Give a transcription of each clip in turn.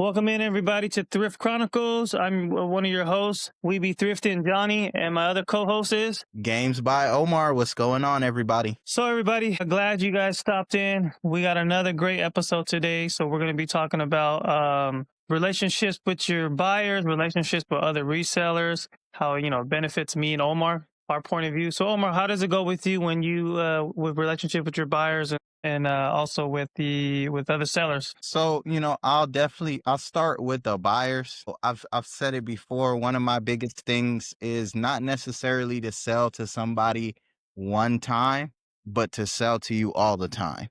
Welcome in, everybody, to Thrift Chronicles. I'm one of your hosts. We be thrifting, Jonny, and my other co-host is Games by Omar. What's going on, everybody? So, everybody, glad you guys stopped in. We got another great episode today. So, we're going to be talking about relationships with your buyers, relationships with other resellers, how it benefits me and Omar, our point of view. So, Omar, how does it go with you when you with relationship with your buyers and also with other sellers? So, I'll start with the buyers. I've said it before. One of my biggest things is not necessarily to sell to somebody one time, but to sell to you all the time.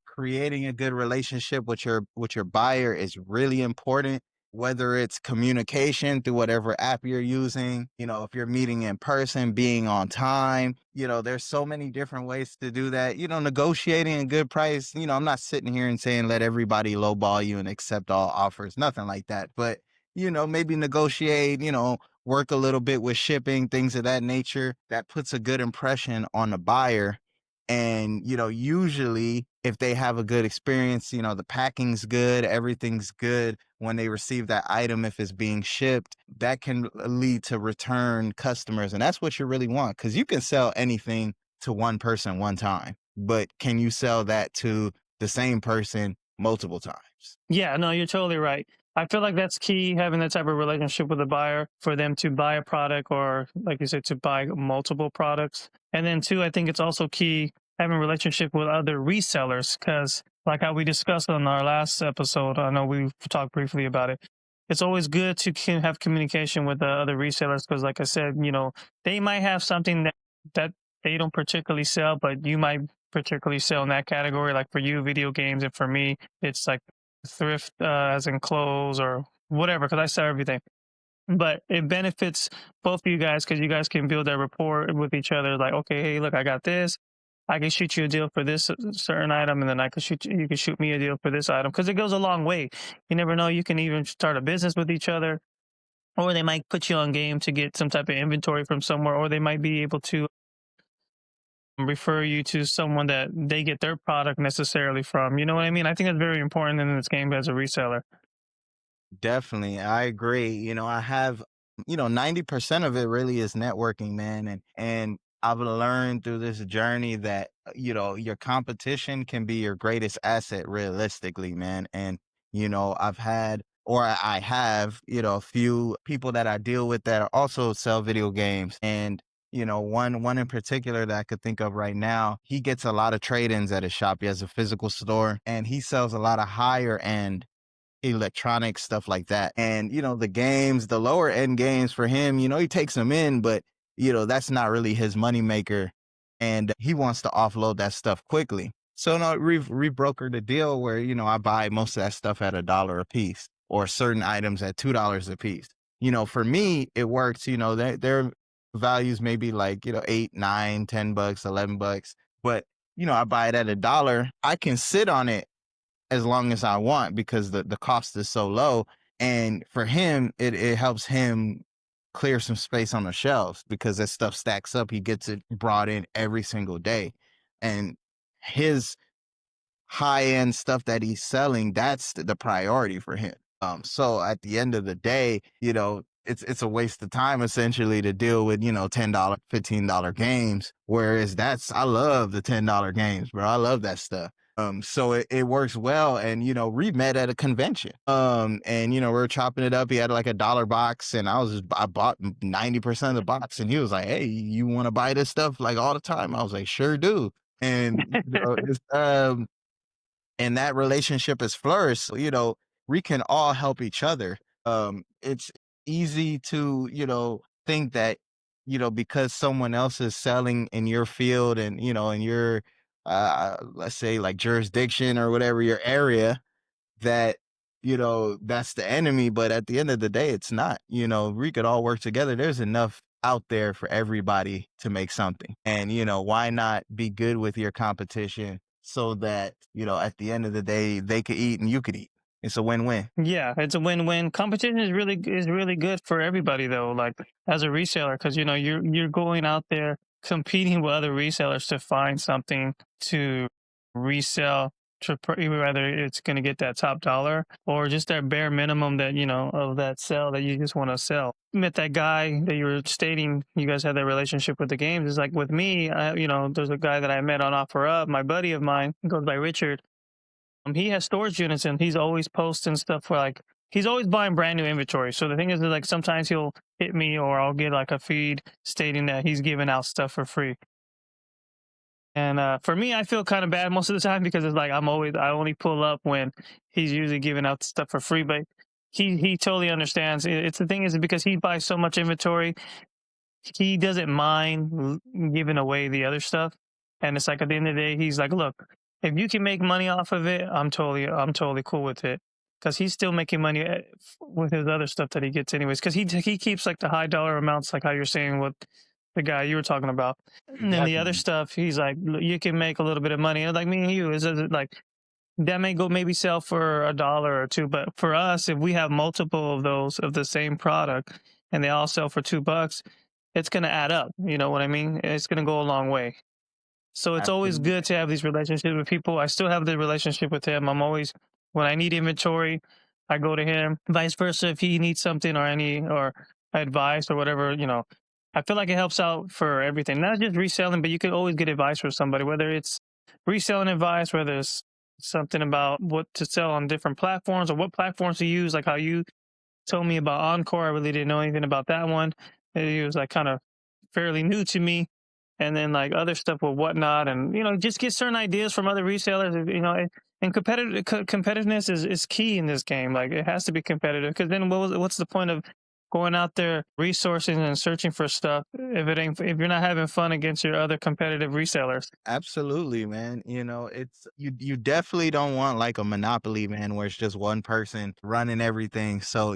Creating a good relationship with your buyer is really important, whether it's communication through whatever app you're using, if you're meeting in person, being on time. There's so many different ways to do that. Negotiating a good price. I'm not sitting here and saying let everybody lowball you and accept all offers, nothing like that. But maybe negotiate, work a little bit with shipping, things of that nature. That puts a good impression on the buyer. And, usually if they have a good experience, the packing's good, everything's good when they receive that item, if it's being shipped, that can lead to return customers. And that's what you really want, because you can sell anything to one person one time, but can you sell that to the same person multiple times? Yeah, no, you're totally right. I feel like that's key, having that type of relationship with a buyer for them to buy a product or, like you said, to buy multiple products. And then, two, I think it's also key having a relationship with other resellers because, like how we discussed on our last episode, I know we talked briefly about it. It's always good to have communication with the other resellers because, like I said, they might have something that they don't particularly sell, but you might particularly sell in that category. Like for you, video games, and for me, it's like thrift as in clothes or whatever, because I sell everything. But it benefits both of you guys because you guys can build that rapport with each other. Like, okay, hey, look, I got this. I can shoot you a deal for this certain item, and then you can shoot me a deal for this item, because it goes a long way. You never know, you can even start a business with each other, or they might put you on game to get some type of inventory from somewhere, or they might be able to refer you to someone that they get their product necessarily from. You know what I mean? I think that's very important in this game as a reseller. Definitely. I agree. I have, 90% of it really is networking, man. And I've learned through this journey that, your competition can be your greatest asset realistically, man. And, I have, a few people that I deal with that also sell video games. And, one in particular that I could think of right now, he gets a lot of trade-ins at his shop. He has a physical store and he sells a lot of higher end electronics, stuff like that. And, the games, the lower end games for him, he takes them in, but, that's not really his moneymaker. And he wants to offload that stuff quickly. So no, we've rebrokered a deal where, I buy most of that stuff at $1 a piece or certain items at $2 a piece. For me, it works, their values may be like, 8, 9, $10, $11. But, I buy it at $1. I can sit on it as long as I want because the cost is so low. And for him, it helps him clear some space on the shelves because that stuff stacks up. He gets it brought in every single day. And his high end stuff that he's selling, that's the priority for him. So at the end of the day, it's a waste of time essentially to deal with, $10, $15 games. Whereas I love the $10 games, bro. I love that stuff. So it works well. And, we met at a convention. And, we were chopping it up. He had like $1 box and I bought 90% of the box and he was like, hey, you want to buy this stuff like all the time? I was like, sure do. And, and that relationship has flourished. So, we can all help each other. It's easy to, think that, because someone else is selling in your field and, in your, let's say like jurisdiction or whatever, your area, that, that's the enemy. But at the end of the day, it's not. We could all work together. There's enough out there for everybody to make something. And, why not be good with your competition so that, at the end of the day, they could eat and you could eat. It's a win-win. Yeah, it's a win-win. Competition is really good for everybody though. Like as a reseller, because you're going out there competing with other resellers to find something to resell whether it's going to get that top dollar or just that bare minimum that, of that sell that you just want to sell. Met that guy that you were stating, you guys had that relationship with the games. It's like with me, there's a guy that I met on OfferUp, my buddy of mine, goes by Richard. He has storage units and he's always posting stuff for like, he's always buying brand new inventory. So the thing is, like, sometimes he'll hit me or I'll get like a feed stating that he's giving out stuff for free. And for me, I feel kind of bad most of the time because it's like I only pull up when he's usually giving out stuff for free. But he totally understands. It's the thing is because he buys so much inventory, he doesn't mind giving away the other stuff. And it's like at the end of the day, he's like, look, if you can make money off of it, I'm totally cool with it. Because he's still making money with his other stuff that he gets anyways. Because he keeps like the high dollar amounts, like how you're saying with the guy you were talking about. And then the other Definitely. stuff, he's like, you can make a little bit of money. And like me and you, is like that may go maybe sell for $1 or two, but for us, if we have multiple of those of the same product and they all sell for $2, it's going to add up. You know what I mean? It's going to go a long way. So it's always good Absolutely. to have these relationships with people. I still have the relationship with him. I'm always, when I need inventory, I go to him. Vice versa, if he needs something or advice or whatever, I feel like it helps out for everything. Not just reselling, but you could always get advice from somebody, whether it's reselling advice, whether it's something about what to sell on different platforms or what platforms to use, like how you told me about Encore. I really didn't know anything about that one. It was like kind of fairly new to me. And then like other stuff with Whatnot, and just get certain ideas from other resellers. And competitiveness is key in this game. Like it has to be competitive because then what's the point of going out there resourcing and searching for stuff if you're not having fun against your other competitive resellers? Absolutely, man. It's you definitely don't want like a monopoly, man, where it's just one person running everything. So,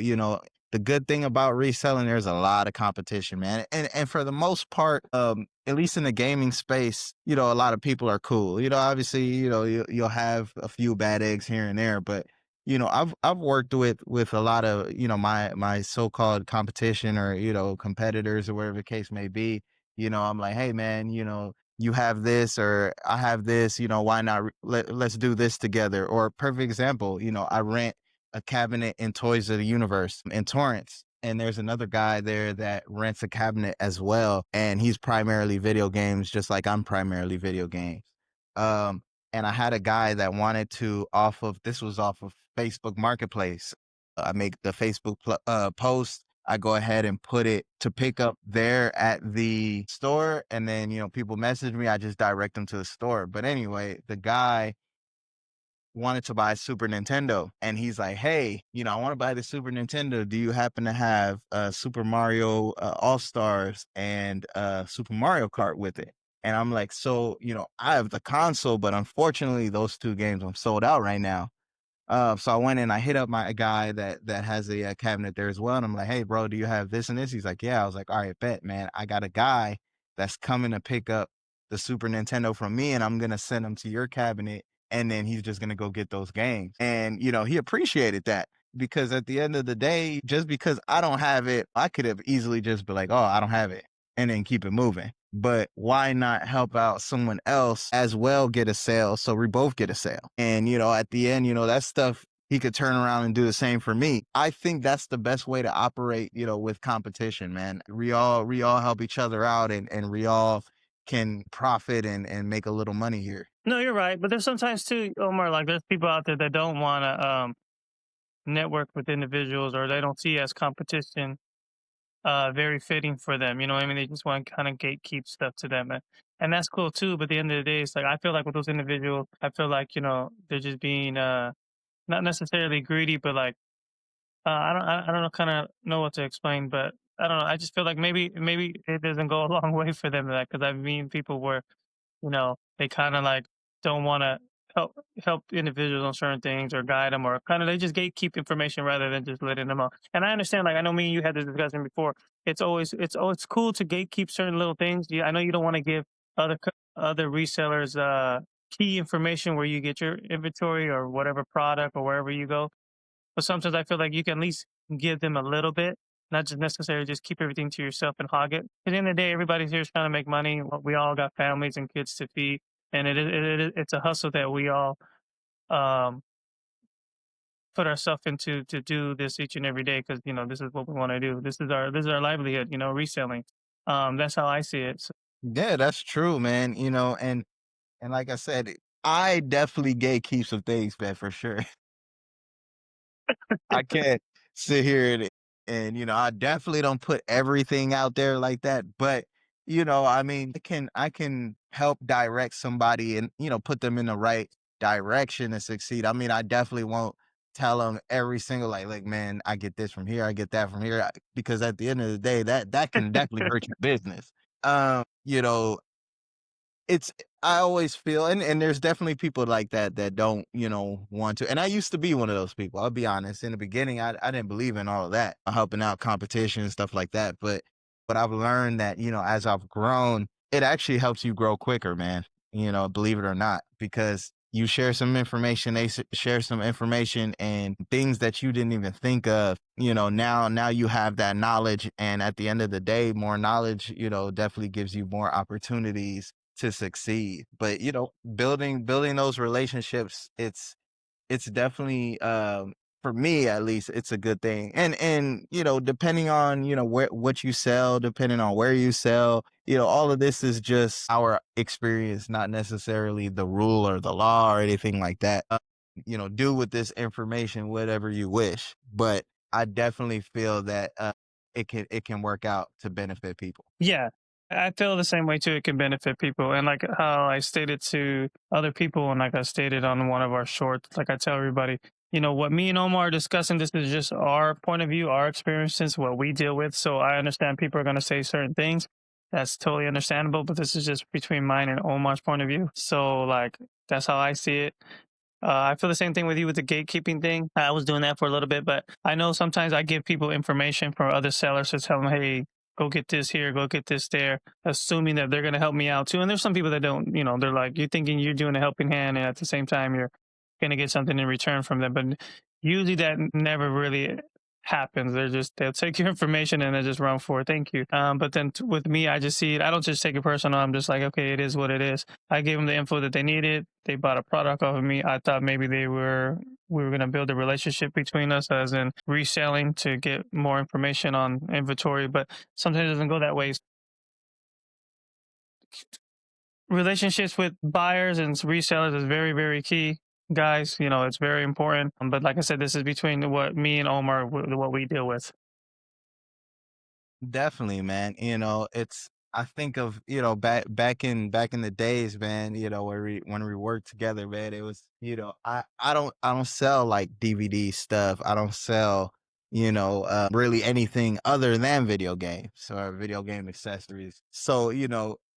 the good thing about reselling, there's a lot of competition, man. And for the most part, at least in the gaming space, a lot of people are cool. Obviously, you'll have a few bad eggs here and there, but I've worked with a lot of, my so-called competition or, competitors or whatever the case may be. I'm like, hey man, you have this or I have this, why not let's do this together. Or perfect example, I rent a cabinet in Toys of the Universe in Torrance. And there's another guy there that rents a cabinet as well. And he's primarily video games, just like I'm primarily video games. Um, and I had a guy that wanted to this was off of Facebook Marketplace. I make the Facebook post. I go ahead and put it to pick up there at the store. And then, people message me. I just direct them to the store. But anyway, the guy wanted to buy a Super Nintendo. And he's like, hey, I want to buy the Super Nintendo. Do you happen to have Super Mario All Stars and Super Mario Kart with it? And I'm like, so, I have the console, but unfortunately, those two games I'm sold out right now. So I went and I hit up my guy that has a cabinet there as well, and I'm like, "Hey, bro, do you have this and this?" He's like, "Yeah." I was like, "All right, bet, man. I got a guy that's coming to pick up the Super Nintendo from me, and I'm gonna send him to your cabinet, and then he's just gonna go get those games." And he appreciated that because at the end of the day, just because I don't have it, I could have easily just be like, "Oh, I don't have it," and then keep it moving. But why not help out someone else as well, get a sale so we both get a sale? And, at the end, that stuff, he could turn around and do the same for me. I think that's the best way to operate, with competition, man. We all help each other out and we all can profit and make a little money here. No, you're right. But there's sometimes too, Omar, like there's people out there that don't want to network with individuals or they don't see as competition very fitting for them. You know what I mean? They just want to kind of gatekeep stuff to them. And that's cool too. But at the end of the day, it's like I feel like with those individuals, I feel like, they're just being not necessarily greedy, but like I don't know kind of know what to explain, but I don't know. I just feel like maybe it doesn't go a long way for them because I've seen people where they kind of like don't want to help individuals on certain things or guide them or kind of they just gatekeep information rather than just letting them out. And I understand, like I know me and you had this discussion before. It's cool to gatekeep certain little things. Yeah, I know you don't want to give other resellers key information where you get your inventory or whatever product or wherever you go. But sometimes I feel like you can at least give them a little bit, not just necessarily just keep everything to yourself and hog it. At the end of the day, everybody's here trying to make money. We all got families and kids to feed, and it's a hustle that we all um, put ourselves into to do this each and every day because this is what we want to do. This is our livelihood. Reselling. That's how I see it. So, Yeah, that's true, man. And like I said, I definitely gatekeep some things, man, for sure. I can't sit here and I definitely don't put everything out there like that. But I mean, I can help direct somebody and put them in the right direction to succeed. I mean, I definitely won't tell them every single like, man, I get this from here, I get that from here, because at the end of the day, that can definitely hurt your business. You know, it's I always feel, and there's definitely people like that that don't, want to. And I used to be one of those people. I'll be honest. In the beginning, I didn't believe in all of that, helping out competition and stuff like that. But I've learned that, as I've grown, it actually helps you grow quicker, man. Believe it or not, because you share some information, share some information and things that you didn't even think of. Now you have that knowledge, and at the end of the day, more knowledge, definitely gives you more opportunities to succeed. But building those relationships, it's definitely, for me at least, it's a good thing. And depending on what you sell, depending on where you sell, all of this is just our experience, not necessarily the rule or the law or anything like that. Do with this information whatever you wish, but I definitely feel that it can work out to benefit people. yeah, I feel the same way too. It can benefit people, and like how I stated to other people, and like I stated on one of our shorts, like I tell everybody, what me and Omar are discussing. This is just our point of view, our experiences, what we deal with. So I understand people are going to say certain things. That's totally understandable, but this is just between mine and Omar's point of view. So like that's how I see it. I feel the same thing with you with the gatekeeping thing. I was doing that for a little bit, but I know sometimes I give people information from other sellers to tell them, hey, go get this here, go get this there, assuming that they're going to help me out too. And there's some people that don't, they're like, you're thinking you're doing a helping hand, and at the same time, you're going to get something in return from them. But usually that never really happens. They'll take your information and they just run for it. Thank you. But then with me, I just see it. I don't just take it personal. I'm just like, okay, it is what it is. I gave them the info that they needed. They bought a product off of me. I thought maybe we were going to build a relationship between us, as in reselling to get more information on inventory, but sometimes it doesn't go that way. Relationships with buyers and resellers is very, very key, guys. It's very important. But like I said, this is between what me and Omar, what we deal with. Definitely, man. I think of, back in the days, man, where when we worked together, man, it was, I don't sell like DVD stuff. I don't sell, really anything other than video games or video game accessories. So,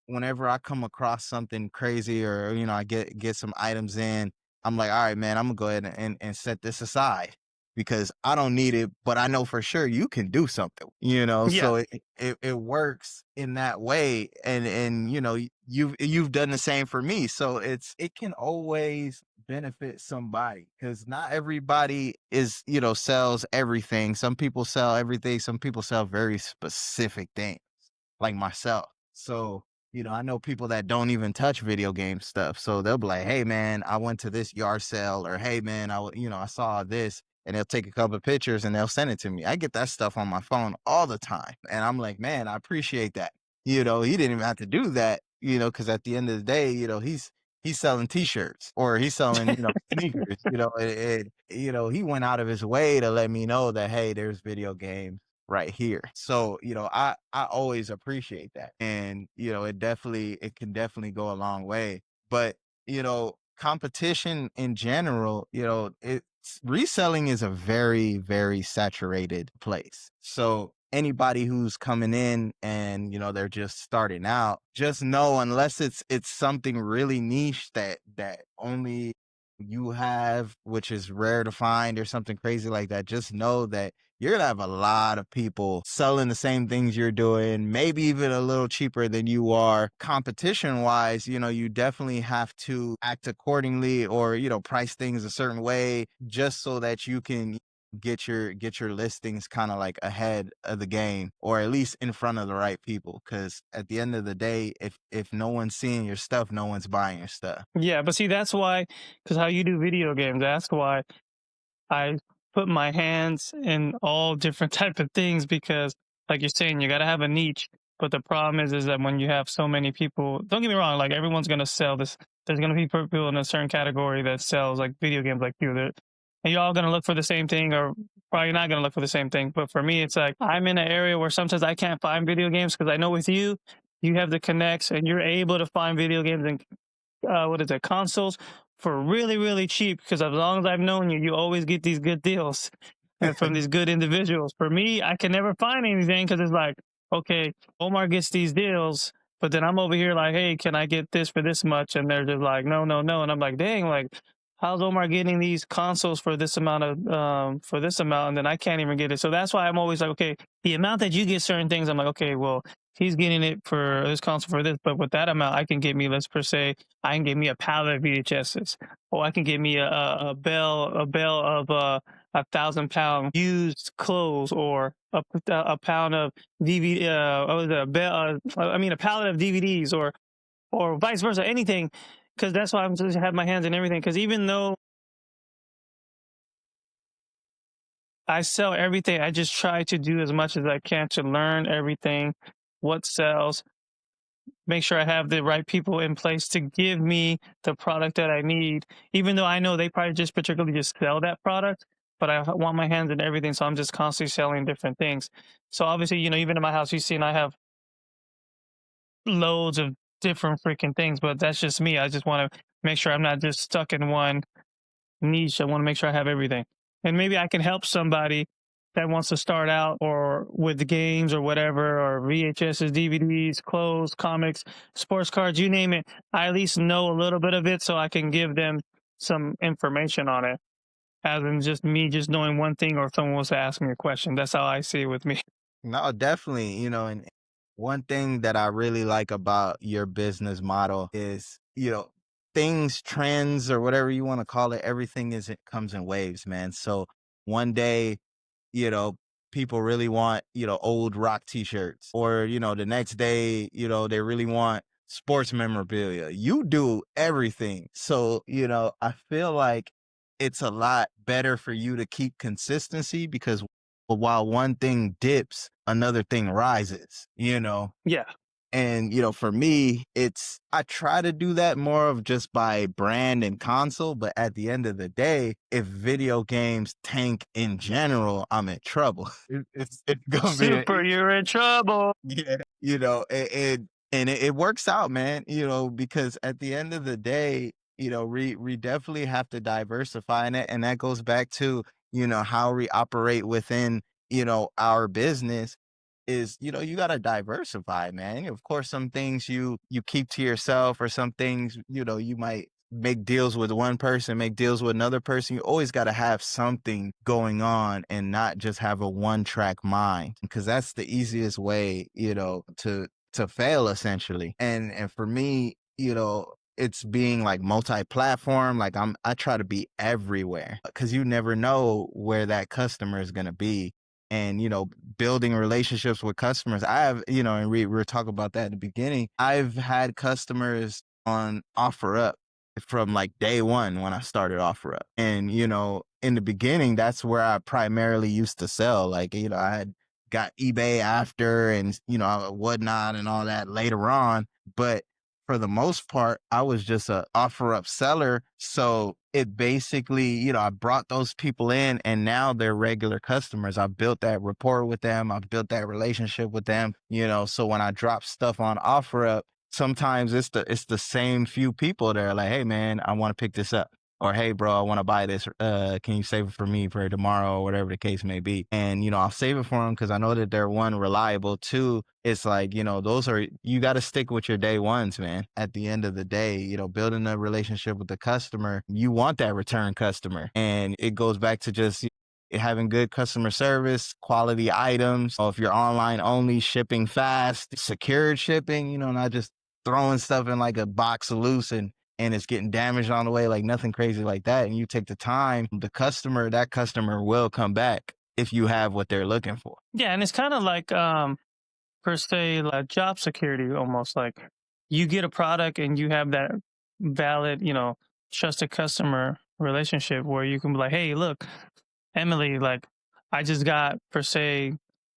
whenever I come across something crazy, or, I get some items in, I'm like, all right, man, I'm gonna go ahead and set this aside because I don't need it, but I know for sure you can do something, Yeah. so it works in that way. And you've done the same for me. So it can always benefit somebody, because not everybody sells everything. Some people sell everything, some people sell very specific things, like myself. So, I know people that don't even touch video game stuff. So they'll be like, hey man, I went to this yard sale, or hey man, I saw this, and they'll take a couple of pictures and they'll send it to me. I get that stuff on my phone all the time. And I'm like, man, I appreciate that. He didn't even have to do that, because at the end of the day, he's selling t-shirts, or he's selling, sneakers, he went out of his way to let me know that, hey, there's video games right here. So, I always appreciate that. And, it can definitely go a long way. But, competition in general, reselling is a very, very saturated place. So anybody who's coming in and, they're just starting out, just know, unless it's something really niche that only you have, which is rare to find, or something crazy like that, just know that you're gonna have a lot of people selling the same things you're doing, maybe even a little cheaper than you are. Competition wise, you definitely have to act accordingly, or, price things a certain way, just so that you can get your listings kind of like ahead of the game, or at least in front of the right people. Because at the end of the day, if no one's seeing your stuff, no one's buying your stuff. Yeah, but see, that's why, because how you do video games, that's why I put my hands in all different type of things because, like you're saying, you got to have a niche. But the problem is that when you have so many people, don't get me wrong, like everyone's gonna sell this. There's gonna be people in a certain category that sells like video games, like you. And you're all gonna look for the same thing, or probably not gonna look for the same thing. But for me, it's like I'm in an area where sometimes I can't find video games because I know with you, you have the connects and you're able to find video games and what is it, consoles for really, really cheap. Because as long as I've known you, you always get these good deals and from these good individuals. For me, I can never find anything because it's like, okay, Omar gets these deals, but then I'm over here like, hey, can I get this for this much? And they're just like, no, no, no. And I'm like, dang, like, how's Omar getting these consoles for this amount of for this amount, and then I can't even get it? So that's why I'm always like, okay, the amount that you get certain things, I'm like, okay, well, he's getting it for this console for this, but with that amount, I can get me, let's per se, I can get me a pallet of VHSs, or I can get me a bale of 1,000 pound used clothes, or a pound of DVD, what was it, I mean, a pallet of DVDs, or vice versa, anything, because that's why I'm just have my hands in everything. Because even though I sell everything, I just try to do as much as I can to learn everything, what sells, make sure I have the right people in place to give me the product that I need, even though I know they probably just particularly just sell that product, but I want my hands in everything. So I'm just constantly selling different things. So obviously, even in my house, you've seen I have loads of different freaking things, but that's just me. I just want to make sure I'm not just stuck in one niche. I want to make sure I have everything. And maybe I can help somebody that wants to start out or with the games or whatever, or VHSs, DVDs, clothes, comics, sports cards, you name it. I at least know a little bit of it so I can give them some information on it, as in just me just knowing one thing, or if someone wants to ask me a question. That's how I see it with me. No, definitely. And one thing that I really like about your business model is, things, trends, or whatever you want to call it, everything it comes in waves, man. So one day, you know, people really want, old rock t-shirts, or, the next day, they really want sports memorabilia. You do everything. So, I feel like it's a lot better for you to keep consistency, because while one thing dips, another thing rises, Yeah. and, for me, I try to do that more of just by brand and console. But at the end of the day, if video games tank in general, I'm in trouble. It's going to be, Super, you're in trouble. yeah, and it works out, man, because at the end of the day, we definitely have to diversify in it. And that goes back to, how we operate within, our business is, you got to diversify, man. Of course, some things you keep to yourself, or some things, you might make deals with one person, make deals with another person. You always got to have something going on, and not just have a one track mind, because that's the easiest way, to fail, essentially. And for me, it's being like multi-platform. Like I try to be everywhere, because you never know where that customer is going to be. And, building relationships with customers. I have, and we were talking about that in the beginning. I've had customers on OfferUp from like day one when I started OfferUp. And, in the beginning, that's where I primarily used to sell. Like, I had got eBay after, and, whatnot and all that later on. But for the most part, I was just a OfferUp seller. So it basically, I brought those people in, and now they're regular customers. I built that rapport with them. I built that relationship with them, so when I drop stuff on OfferUp, sometimes it's the same few people that are like, hey man, I want to pick this up. Or, hey, bro, I want to buy this. Can you save it for me for tomorrow, or whatever the case may be? And, I'll save it for them because I know that they're, one, reliable. Two, it's like, you got to stick with your day ones, man. At the end of the day, building a relationship with the customer, you want that return customer. And it goes back to just having good customer service, quality items. Or if you're online only, shipping fast, secured shipping, not just throwing stuff in like a box loose and and it's getting damaged on the way, like nothing crazy like that, and you take the time, that customer will come back if you have what they're looking for. Yeah, and it's kind of like per se like job security almost like you get a product and you have that valid, trusted customer relationship where you can be like, hey, look, Emily, like I just got per se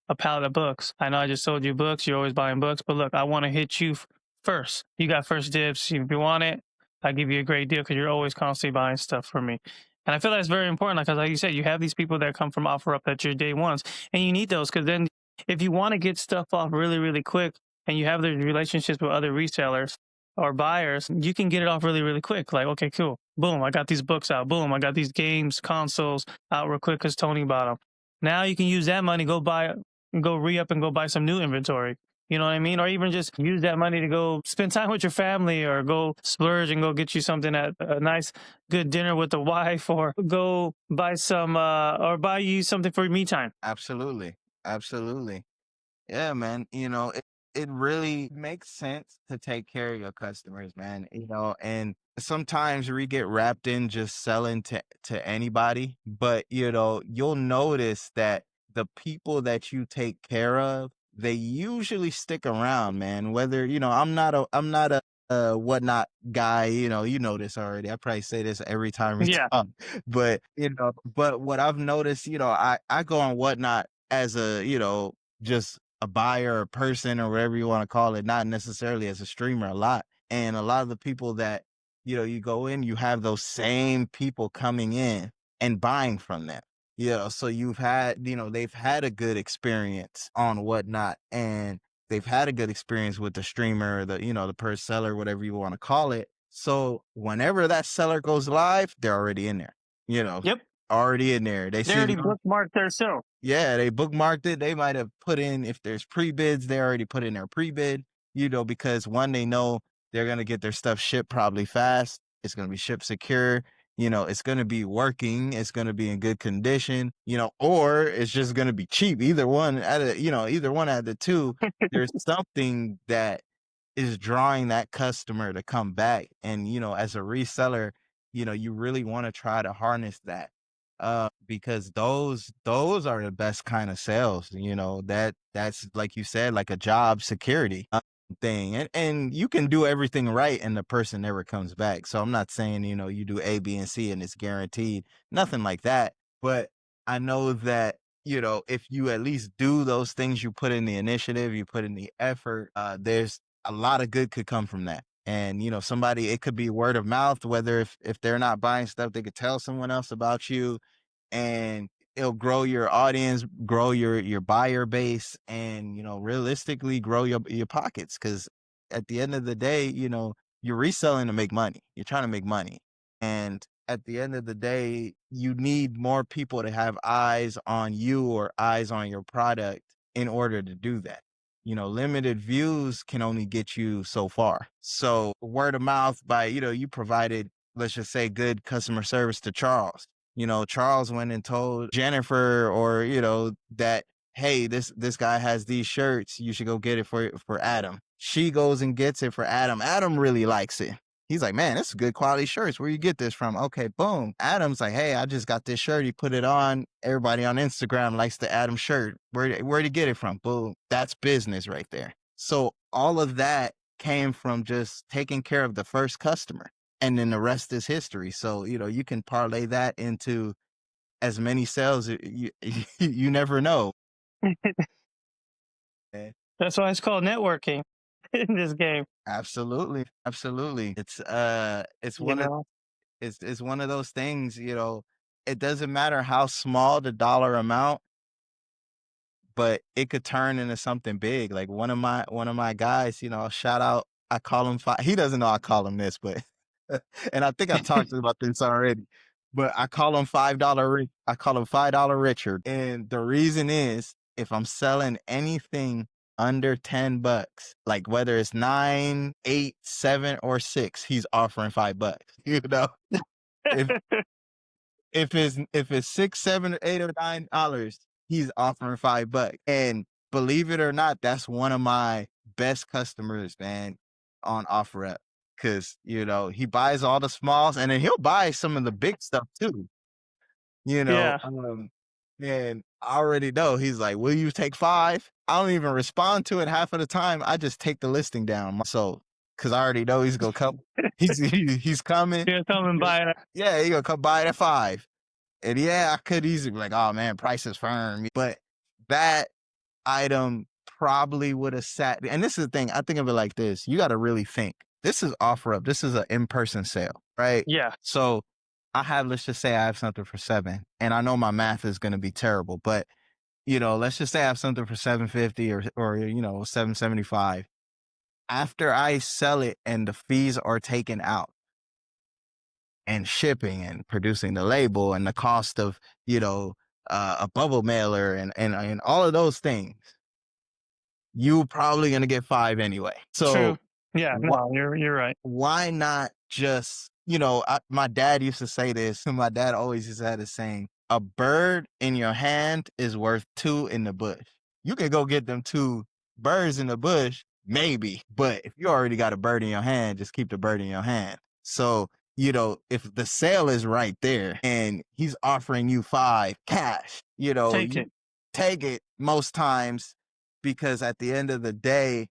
a pallet of books. I know I just sold you books. You're always buying books, but look, I want to hit you first. You got first dibs. If you want it, I give you a great deal because you're always constantly buying stuff from me. And I feel that's very important because, like you said, you have these people that come from OfferUp that your day ones, and you need those because then if you want to get stuff off really, really quick and you have the relationships with other resellers or buyers, you can get it off really, really quick. Like, okay, cool. Boom, I got these books out. Boom, I got these games, consoles out real quick because Tony bought them. Now you can use that money, go re-up and go buy some new inventory. You know what I mean? Or even just use that money to go spend time with your family or go splurge and go get you something at a nice, good dinner with the wife or go buy or buy you something for me time. Absolutely. Absolutely. Yeah, man. It really makes sense to take care of your customers, man. And sometimes we get wrapped in just selling to anybody, but you'll notice that the people that you take care of, they usually stick around, man. Whether, I'm not a whatnot guy, you know this already. I probably say this every time we Yeah. talk. But what I've noticed, I go on whatnot as a, just a buyer or person or whatever you want to call it, not necessarily as a streamer a lot. And a lot of the people that, you go in, you have those same people coming in and buying from them. So they've had a good experience on whatnot, and they've had a good experience with the streamer, the per seller, whatever you want to call it. So whenever that seller goes live, they're already in there, you know, Yep. already in there. They They see already bookmarked their show. yeah, they bookmarked it. They might have put in, if there's pre-bids, they already put in their pre-bid, because one, they know they're going to get their stuff shipped probably fast. It's going to be shipped secure. It's going to be working. It's going to be in good condition, or it's just going to be cheap. Either one either one out of the two, there's something that is drawing that customer to come back. And, as a reseller, you really want to try to harness that because those are the best kind of sales, that's like you said, like a job security thing. And you can do everything right and the person never comes back. So I'm not saying, you do A, B, and C and it's guaranteed, nothing like that. But I know that, if you at least do those things, you put in the initiative, you put in the effort, there's a lot of good could come from that. And somebody, it could be word of mouth, whether if they're not buying stuff, they could tell someone else about you, and it'll grow your audience, grow your buyer base, and realistically grow your pockets. Because at the end of the day, you're reselling to make money. You're trying to make money, and at the end of the day, you need more people to have eyes on you or eyes on your product in order to do that. Limited views can only get you so far. So word of mouth by, you provided, let's just say, good customer service to Charles. Charles went and told Jennifer, or, that, hey, this guy has these shirts. You should go get it for Adam. She goes and gets it for Adam. Adam really likes it. He's like, man, this is good quality shirts. Where you get this from? Okay, boom. Adam's like, hey, I just got this shirt. He put it on. Everybody on Instagram likes the Adam shirt. Where'd he get it from? Boom. That's business right there. So all of that came from just taking care of the first customer. And then the rest is history. So, you can parlay that into as many sales. You never know. That's why it's called networking in this game. Absolutely. Absolutely. It's You one of know, it's one of those things, it doesn't matter how small the dollar amount, but it could turn into something big. Like one of my guys, shout out, I call him he doesn't know I call him this, but and I think I talked about this already. But I call him $5 Richard. And the reason is, if I'm selling anything under $10, like whether it's 9, 8, 7, or 6, he's offering $5. If if it's 6, 7, 8, or $9, he's offering $5. And believe it or not, that's one of my best customers, man, on OfferUp. because he buys all the smalls, and then he'll buy some of the big stuff too. You know, Yeah. and I already know he's like, "Will you take 5?" I don't even respond to it half of the time. I just take the listing down. So, because I already know he's gonna come. He's coming. You're gonna come and buy it. Yeah, he gonna come buy it at 5. And yeah, I could easily be like, "Oh man, price is firm," but that item probably would have sat. And this is the thing. I think of it like this: you got to really think. This is OfferUp. This is an in-person sale, right? Yeah. So let's just say I have something for 7, and I know my math is going to be terrible, but let's just say I have something for 750 or 775. After I sell it and the fees are taken out, and shipping and producing the label and the cost of a bubble mailer and all of those things, you probably going to get 5 anyway. So True. Yeah. No, you're right. why not just, my dad used to say this, and my dad always used to have this saying, a bird in your hand is worth 2 in the bush. You can go get them 2 birds in the bush, maybe, but if you already got a bird in your hand, just keep the bird in your hand. So, if the sale is right there and he's offering you 5 cash, Take you it. take it most times, because at the end of the day,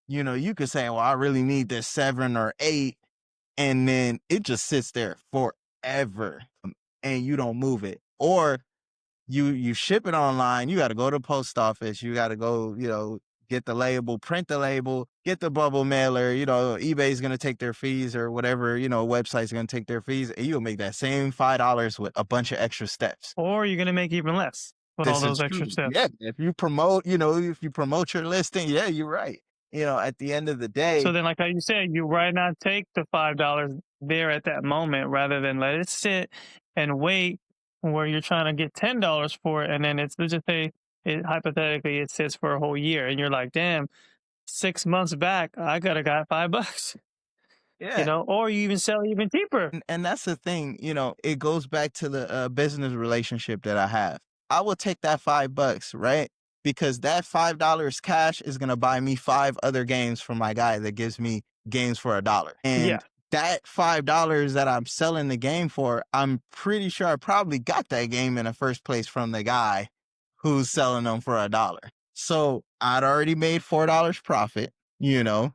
you could say, well, I really need this 7 or 8. And then it just sits there forever, and you don't move it. Or you ship it online. You got to go to the post office. You got to go, get the label, print the label, get the bubble mailer. eBay's going to take their fees, or whatever, website's going to take their fees. And you'll make that same $5 with a bunch of extra steps. Or you're gonna make even less with all This is those extra true. steps. Yeah. If you promote your listing, yeah, you're right. At the end of the day, So then, like how you said, you why not take the $5 there at that moment rather than let it sit and wait where you're trying to get $10 for it, and then let's just say hypothetically it sits for a whole year, and you're like, damn, 6 months back I could have got $5, yeah. or you even sell even cheaper. And that's the thing, it goes back to the business relationship that I have. I will take that $5, right? Because that $5 cash is going to buy me 5 other games from my guy that gives me games for $1. Yeah. And that $5 that I'm selling the game for, I'm pretty sure I probably got that game in the first place from the guy who's selling them for $1. So I'd already made $4 profit, because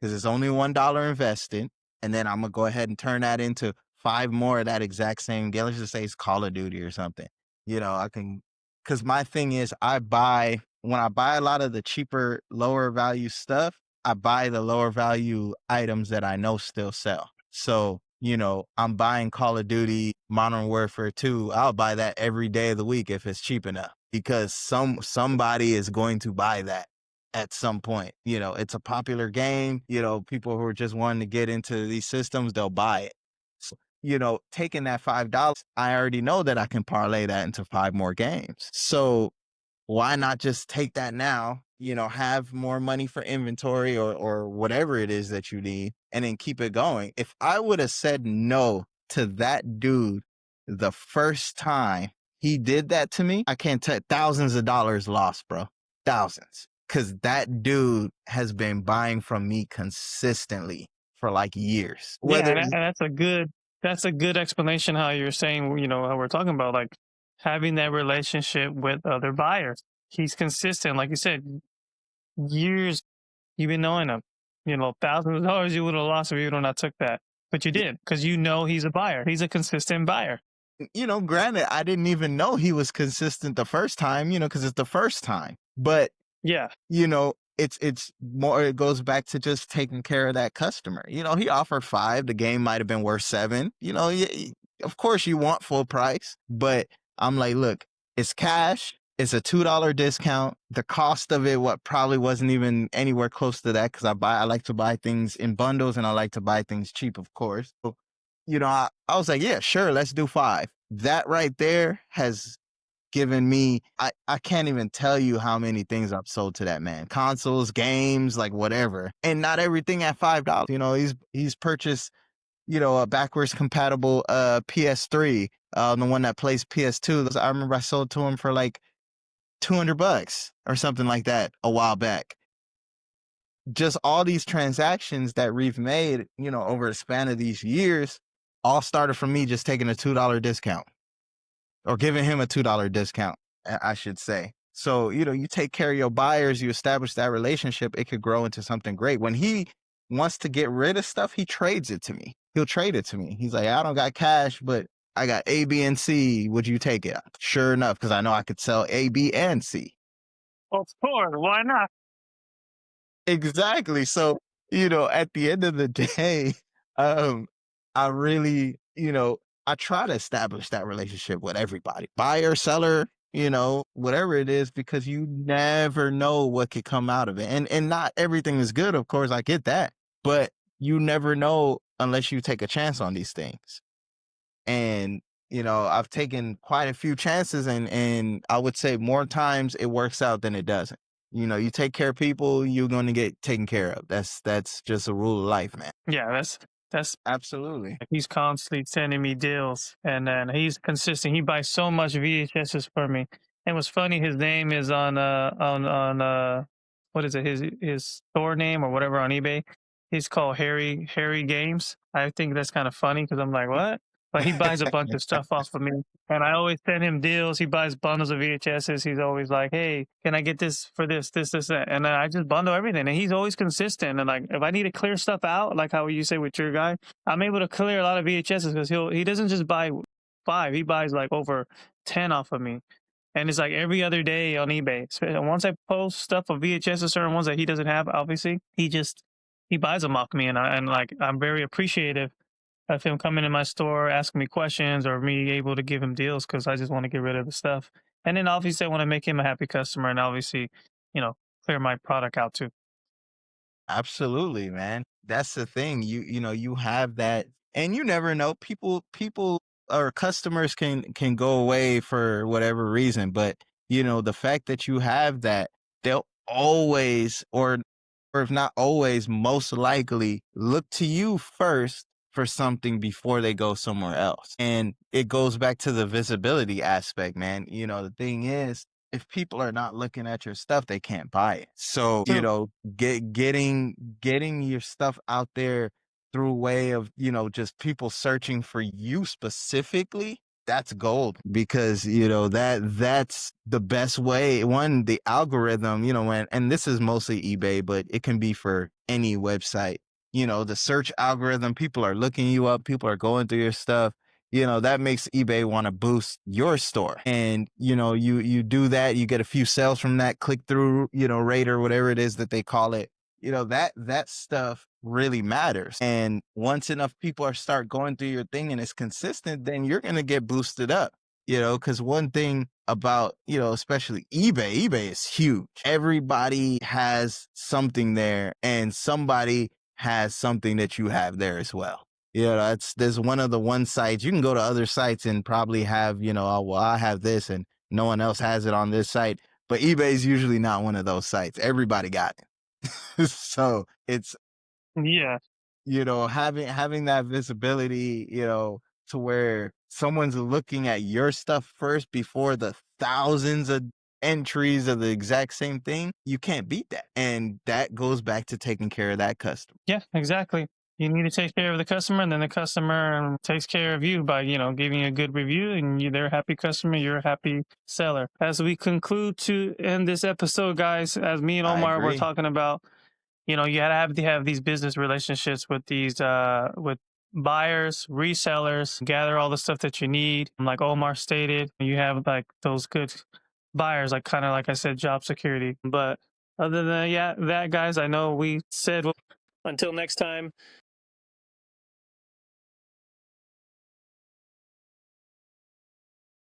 it's only $1 invested. And then I'm going to go ahead and turn that into 5 more of that exact same game. Let's just say it's Call of Duty or something. Because my thing is, when I buy a lot of the cheaper, lower value stuff, I buy the lower value items that I know still sell. So, I'm buying Call of Duty Modern Warfare 2. I'll buy that every day of the week if it's cheap enough, because somebody is going to buy that at some point. It's a popular game. People who are just wanting to get into these systems, they'll buy it. So, taking that $5, I already know that I can parlay that into 5 more games. So why not just take that now, have more money for inventory or whatever it is that you need, and then keep it going. If I would have said no to that dude the first time he did that to me, I can't tell, thousands of dollars lost, bro. Thousands. Because that dude has been buying from me consistently for like years. Yeah, and that's a good explanation how you're saying, how we're talking about like having that relationship with other buyers. He's consistent, like you said, years you've been knowing him. Thousands of dollars you would have lost if you would not took that, but you did, because he's a buyer. He's a consistent buyer. Granted, I didn't even know he was consistent the first time, because it's the first time. But yeah, it's more, it goes back to just taking care of that customer. He offered 5, the game might have been worth 7. Of course you want full price, but I'm like, look, it's cash. It's a $2 discount. The cost of it, probably wasn't even anywhere close to that, because I like to buy things in bundles, and I like to buy things cheap, of course. So, I was like, yeah, sure, let's do 5. That right there has given me, I can't even tell you how many things I've sold to that man. Consoles, games, like whatever. And not everything at $5. He's purchased, a backwards compatible PS3, the one that plays PS2. I remember I sold to him for like $200 or something like that a while back. just all these transactions that we've made, over a span of these years, all started from me just taking a $2 discount or giving him a $2 discount, I should say. So, you take care of your buyers, you establish that relationship, it could grow into something great. When he wants to get rid of stuff, he trades it to me. He'll trade it to me. He's like, I don't got cash, but I got A, B, and C. Would you take it? Sure enough, because I know I could sell A, B, and C. Of course, why not? Exactly. So, at the end of the day, um, I really, I try to establish that relationship with everybody, buyer, seller, whatever it is, because you never know what could come out of it. And not everything is good, of course, I get that. But you never know unless you take a chance on these things. And, I've taken quite a few chances, and I would say more times it works out than it doesn't. You take care of people, you're going to get taken care of. That's just a rule of life, man. Yeah, that's Absolutely. he's constantly sending me deals, and then he's consistent. He buys so much VHSs for me. And what's funny, his name is on what is it? His store name or whatever on eBay. He's called Harry Games. I think that's kind of funny because I'm like, what? But he buys a bunch of stuff off of me, and I always send him deals. He buys bundles of VHSs. He's always like, "Hey, can I get this for this, that?" And then I just bundle everything. And he's always consistent. And like, if I need to clear stuff out, like how you say with your guy, I'm able to clear a lot of VHSs because he doesn't just buy 5. He buys like over 10 off of me. And it's like every other day on eBay. So once I post stuff of VHS, certain ones that he doesn't have, obviously, he buys them off me, and I'm very appreciative of him coming in my store, asking me questions, or me able to give him deals because I just want to get rid of the stuff. And then obviously I want to make him a happy customer, and obviously, you know, clear my product out too. Absolutely, man. That's the thing. You have that, and you never know. People or customers can go away for whatever reason, but the fact that you have that, they'll always, or if not always, most likely look to you first for something before they go somewhere else. And it goes back to the visibility aspect, man. The thing is, if people are not looking at your stuff, they can't buy it. So, True. getting your stuff out there through way of, just people searching for you specifically, that's gold, because, that's the best way. One, the algorithm, and this is mostly eBay, but it can be for any website. The search algorithm, people are looking you up, people are going through your stuff, that makes eBay want to boost your store. And, you do that, you get a few sales from that click through, rate, or whatever it is that they call it. That stuff really matters. And once enough people start going through your thing and it's consistent, then you're going to get boosted up, because one thing about, especially eBay is huge. Everybody has something there, and somebody has something that you have there as well. There's one of the one sites. You can go to other sites and probably have, oh, well, I have this and no one else has it on this site. But eBay is usually not one of those sites. Everybody got it. So it's, Yeah. having that visibility, to where someone's looking at your stuff first before the thousands of entries of the exact same thing, you can't beat that. And that goes back to taking care of that customer. Yeah, exactly. You need to take care of the customer, and then the customer takes care of you by, giving you a good review, and they're a happy customer, you're a happy seller. As we conclude to end this episode, guys, as me and I Omar were agree. talking about, you have to have these business relationships with these with buyers, resellers, gather all the stuff that you need. Like Omar stated, you have like those good buyers, like kind of like I said, job security. But other than that, yeah, that guys, I know we said until next time.